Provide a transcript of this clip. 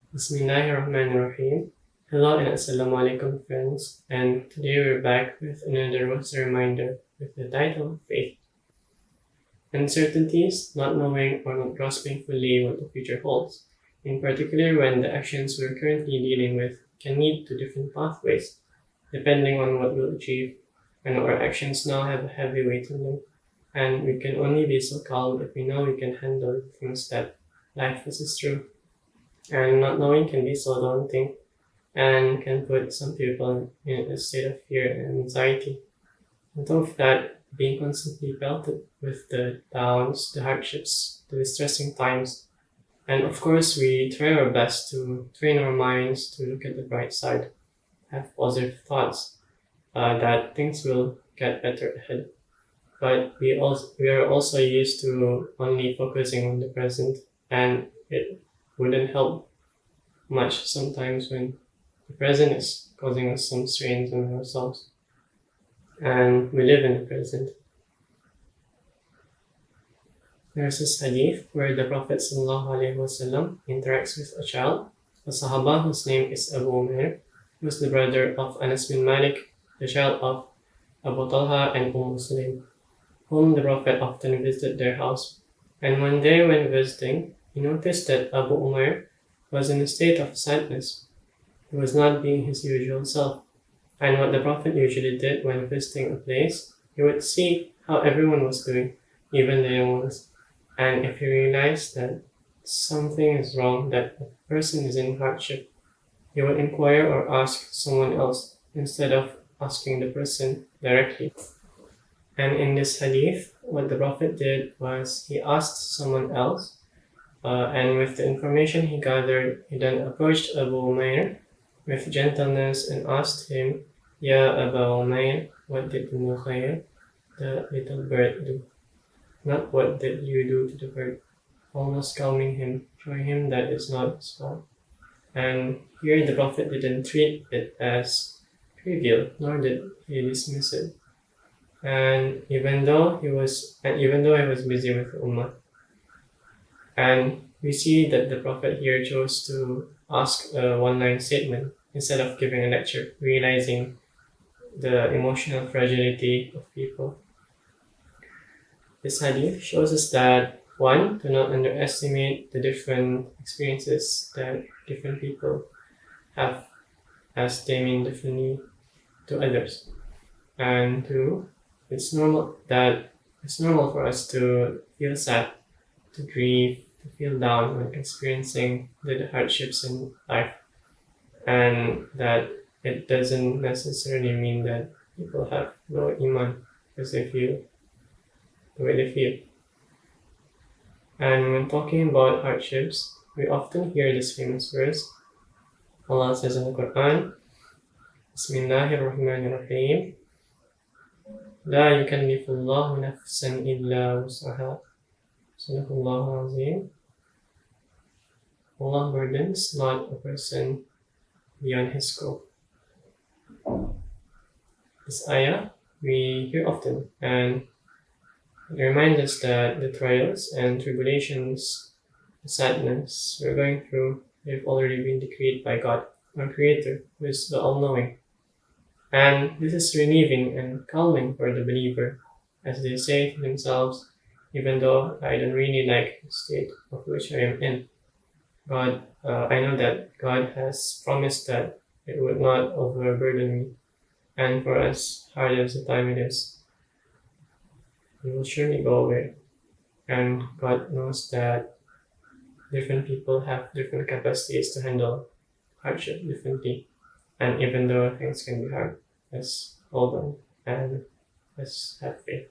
Bismillahirrahmanirrahim. Hello and Assalamualaikum friends, and today we're back with another ROSA Reminder with the title Faith. Uncertainties, not knowing or not grasping fully what the future holds, in particular when the actions we're currently dealing with can lead to different pathways, depending on what we'll achieve, and our actions now have a heavy weight on them, and we can only be so calm if we know we can handle the things that life is through. And not knowing can be so daunting and can put some people in a state of fear and anxiety. On top of that, being constantly pelted with the downs, the hardships, the distressing times. And of course, we try our best to train our minds to look at the bright side, have positive thoughts, that things will get better ahead. But we are also used to only focusing on the present, and it wouldn't help much sometimes when the present is causing us some strains on ourselves and we live in the present. There's this hadith where the Prophet ﷺ interacts with a child, a Sahaba whose name is Abu Umair, who is the brother of Anas bin Malik, the child of Abu Talha and Sulaim, whom the Prophet often visited their house. And one day when visiting, he noticed that Abu Umair was in a state of sadness. He was not being his usual self. And what the Prophet usually did when visiting a place, he would see how everyone was doing, even the young ones. And if he realized that something is wrong, that a person is in hardship, he would inquire or ask someone else instead of asking the person directly. And in this hadith, what the Prophet did was he asked someone else, and with the information he gathered, he then approached Abu Umair with gentleness and asked him, Ya Abu Umair, what did the Nukhair, the little bird, do? Not what did you do to the bird, almost calming him, showing him that it's not his fault. And here the Prophet didn't treat it as trivial, nor did he dismiss it. And even though he was busy with the Ummah. And we see that the Prophet here chose to ask a one-line statement instead of giving a lecture, realizing the emotional fragility of people. This hadith shows us that, one, do not underestimate the different experiences that different people have, as they mean differently to others. And two, it's normal for us to feel sad, to grieve, to feel down when experiencing the hardships in life, and that it doesn't necessarily mean that people have low iman because they feel the way they feel. And when talking about hardships, we often hear this famous verse. Allah says in the Quran, Bismillahirrahmanirrahim, La yukallifullahu nafsan illa wus'aha. Sadaqallahu azim. Allah burdens not a person beyond his scope. This ayah we hear often, and it reminds us that the trials and tribulations, the sadness we're going through, they've already been decreed by God, our Creator, who is the All-Knowing. And this is relieving and calming for the believer, as they say to themselves, even though I don't really like the state of which I am in, I know that God has promised that it would not overburden me, and for as hard as the time it is, it will surely go away. And God knows that different people have different capacities to handle hardship differently. And even though things can be hard, let's hold on and let's have faith.